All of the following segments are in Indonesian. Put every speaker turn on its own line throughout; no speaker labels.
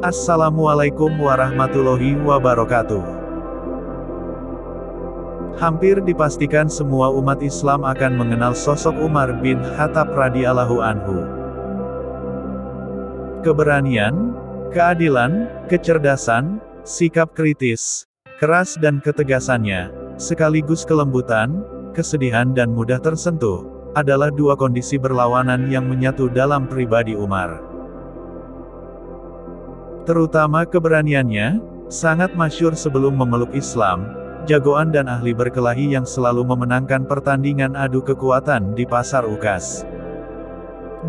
Assalamualaikum warahmatullahi wabarakatuh. Hampir dipastikan semua umat Islam akan mengenal sosok Umar bin Khattab radhiyallahu anhu. Keberanian, keadilan, kecerdasan, sikap kritis, keras dan ketegasannya, sekaligus kelembutan, kesedihan dan mudah tersentuh, adalah dua kondisi berlawanan yang menyatu dalam pribadi Umar. Terutama keberaniannya, sangat masyhur sebelum memeluk Islam, jagoan dan ahli berkelahi yang selalu memenangkan pertandingan adu kekuatan di pasar Ukas.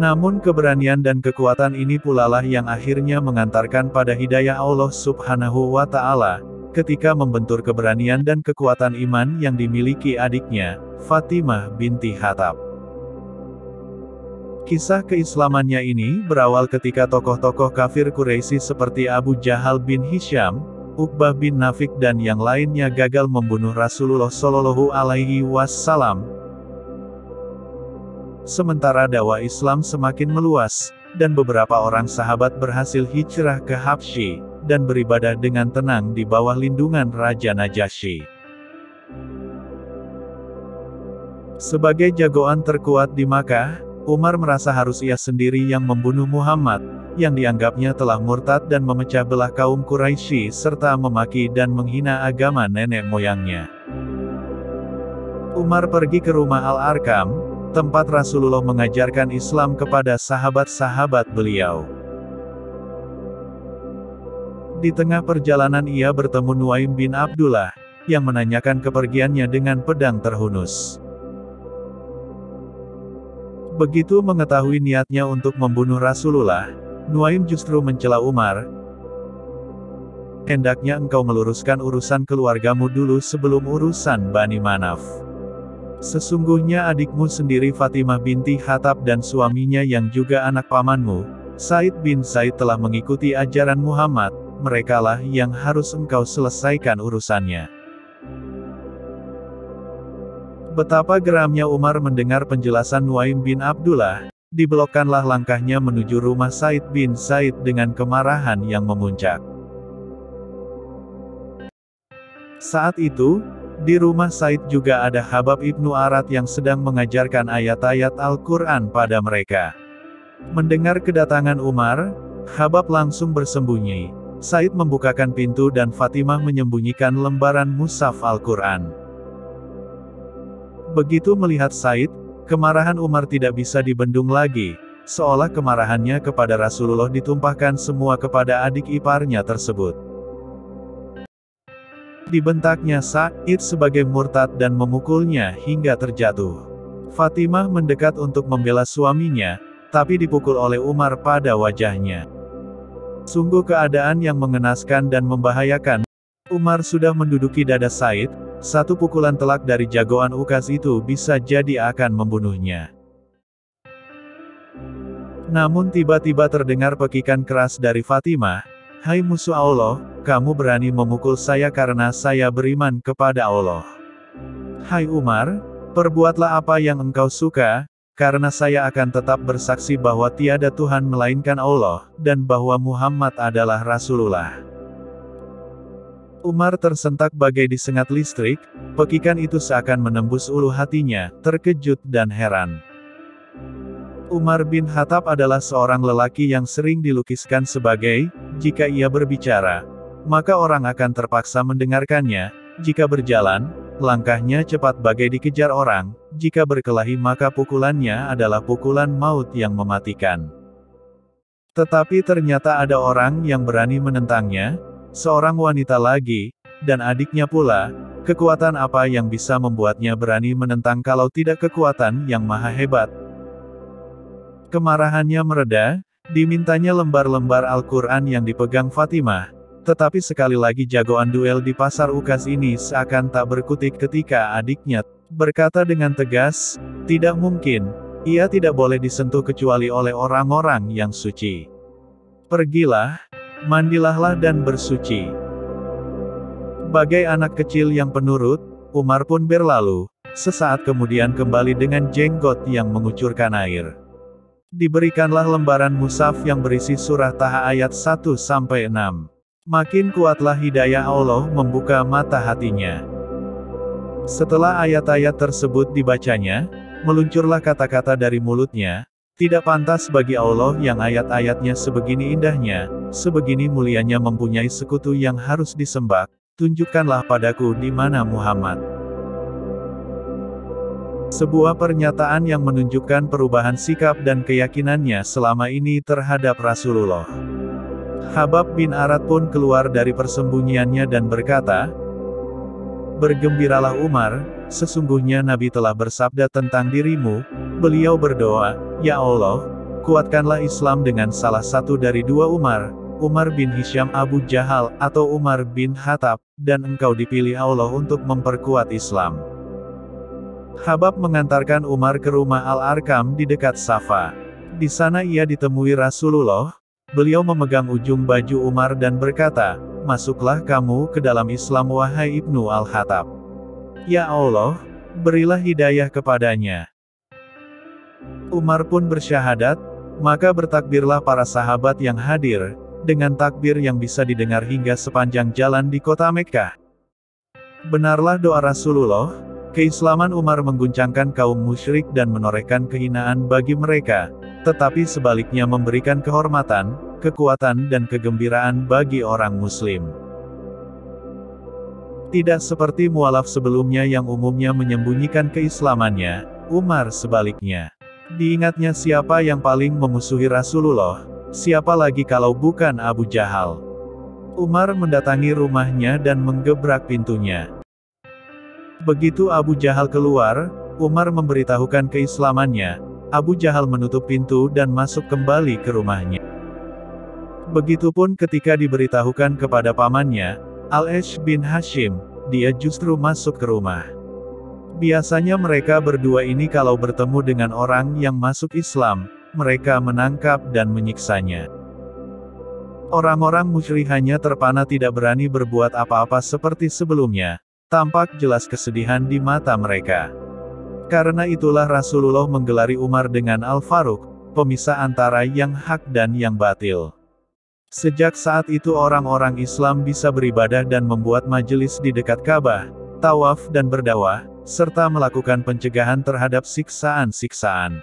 Namun keberanian dan kekuatan ini pula lah yang akhirnya mengantarkan pada hidayah Allah Subhanahu wa Ta'ala, ketika membentur keberanian dan kekuatan iman yang dimiliki adiknya, Fatimah binti Khattab. Kisah keislamannya ini berawal ketika tokoh-tokoh kafir Quraisy seperti Abu Jahal bin Hisham, Uqbah bin Nafik dan yang lainnya gagal membunuh Rasulullah Shallallahu Alaihi Wasallam. Sementara dakwah Islam semakin meluas, dan beberapa orang sahabat berhasil hijrah ke Habsyi, dan beribadah dengan tenang di bawah lindungan Raja Najasyi. Sebagai jagoan terkuat di Makkah, Umar merasa harus ia sendiri yang membunuh Muhammad, yang dianggapnya telah murtad dan memecah belah kaum Quraisy serta memaki dan menghina agama nenek moyangnya. Umar pergi ke rumah Al-Arkam, tempat Rasulullah mengajarkan Islam kepada sahabat-sahabat beliau. Di tengah perjalanan ia bertemu Nuaim bin Abdullah, yang menanyakan kepergiannya dengan pedang terhunus. Begitu mengetahui niatnya untuk membunuh Rasulullah, Nuaim justru mencela Umar. Hendaknya engkau meluruskan urusan keluargamu dulu sebelum urusan Bani Manaf. Sesungguhnya adikmu sendiri Fatimah binti Khattab dan suaminya yang juga anak pamanmu, Said bin Zaid telah mengikuti ajaran Muhammad, merekalah yang harus engkau selesaikan urusannya. Betapa geramnya Umar mendengar penjelasan Nuaim bin Abdullah, dibelokkanlah langkahnya menuju rumah Said bin Zaid dengan kemarahan yang memuncak. Saat itu, di rumah Said juga ada Habab ibnu Arat yang sedang mengajarkan ayat-ayat Al-Quran pada mereka. Mendengar kedatangan Umar, Habab langsung bersembunyi. Said membukakan pintu dan Fatimah menyembunyikan lembaran mushaf Al-Quran. Begitu melihat Said, kemarahan Umar tidak bisa dibendung lagi, seolah kemarahannya kepada Rasulullah ditumpahkan semua kepada adik iparnya tersebut. Dibentaknya Said sebagai murtad dan memukulnya hingga terjatuh. Fatimah mendekat untuk membela suaminya, tapi dipukul oleh Umar pada wajahnya. Sungguh keadaan yang mengenaskan dan membahayakan. Umar sudah menduduki dada Said. Satu pukulan telak dari jagoan Ukas itu bisa jadi akan membunuhnya. Namun tiba-tiba terdengar pekikan keras dari Fatimah, "Hai musuh Allah, kamu berani memukul saya karena saya beriman kepada Allah. Hai Umar, perbuatlah apa yang engkau suka, karena saya akan tetap bersaksi bahwa tiada Tuhan melainkan Allah, dan bahwa Muhammad adalah Rasulullah." Umar tersentak bagai disengat listrik, pekikan itu seakan menembus ulu hatinya, terkejut dan heran. Umar bin Khattab adalah seorang lelaki yang sering dilukiskan sebagai, jika ia berbicara, maka orang akan terpaksa mendengarkannya, jika berjalan, langkahnya cepat bagai dikejar orang, jika berkelahi maka pukulannya adalah pukulan maut yang mematikan. Tetapi ternyata ada orang yang berani menentangnya, seorang wanita lagi, dan adiknya pula. Kekuatan apa yang bisa membuatnya berani menentang kalau tidak kekuatan yang maha hebat? Kemarahannya mereda, dimintanya lembar-lembar Al-Quran yang dipegang Fatimah, tetapi sekali lagi jagoan duel di pasar Ukas ini seakan tak berkutik ketika adiknya berkata dengan tegas, "Tidak mungkin, ia tidak boleh disentuh kecuali oleh orang-orang yang suci. Pergilah, mandilahlah dan bersuci." Bagai anak kecil yang penurut, Umar pun berlalu, sesaat kemudian kembali dengan jenggot yang mengucurkan air. Diberikanlah lembaran mushaf yang berisi surah Taha ayat 1-6. Makin kuatlah hidayah Allah membuka mata hatinya. Setelah ayat-ayat tersebut dibacanya, meluncurlah kata-kata dari mulutnya, "Tidak pantas bagi Allah yang ayat-ayatnya sebegini indahnya, sebegini mulianya mempunyai sekutu yang harus disembah, tunjukkanlah padaku di mana Muhammad." Sebuah pernyataan yang menunjukkan perubahan sikap dan keyakinannya selama ini terhadap Rasulullah. Khabbab bin Arat pun keluar dari persembunyiannya dan berkata, "Bergembiralah Umar, sesungguhnya Nabi telah bersabda tentang dirimu." Beliau berdoa, "Ya Allah, kuatkanlah Islam dengan salah satu dari dua Umar, Umar bin Hisham Abu Jahal, atau Umar bin Khattab, dan engkau dipilih Allah untuk memperkuat Islam." Khabbab mengantarkan Umar ke rumah Al-Arkam di dekat Safa. Di sana ia ditemui Rasulullah. Beliau memegang ujung baju Umar dan berkata, "Masuklah kamu ke dalam Islam wahai Ibnu Al-Khattab. Ya Allah, berilah hidayah kepadanya." Umar pun bersyahadat, maka bertakbirlah para sahabat yang hadir, dengan takbir yang bisa didengar hingga sepanjang jalan di kota Mekkah. Benarlah doa Rasulullah, keislaman Umar mengguncangkan kaum musyrik dan menorehkan kehinaan bagi mereka, tetapi sebaliknya memberikan kehormatan, kekuatan dan kegembiraan bagi orang muslim. Tidak seperti mualaf sebelumnya yang umumnya menyembunyikan keislamannya, Umar sebaliknya. Diingatnya siapa yang paling memusuhi Rasulullah, siapa lagi kalau bukan Abu Jahal. Umar mendatangi rumahnya dan menggebrak pintunya. Begitu Abu Jahal keluar, Umar memberitahukan keislamannya. Abu Jahal menutup pintu dan masuk kembali ke rumahnya. Begitupun ketika diberitahukan kepada pamannya, Al-Ash bin Hashim, dia justru masuk ke rumah. Biasanya mereka berdua ini kalau bertemu dengan orang yang masuk Islam, mereka menangkap dan menyiksanya. Orang-orang musyrik hanya terpana tidak berani berbuat apa-apa seperti sebelumnya. Tampak jelas kesedihan di mata mereka. Karena itulah Rasulullah menggelari Umar dengan Al-Faruq, pemisah antara yang hak dan yang batil. Sejak saat itu orang-orang Islam bisa beribadah dan membuat majelis di dekat Ka'bah, tawaf dan berdakwah, serta melakukan pencegahan terhadap siksaan-siksaan.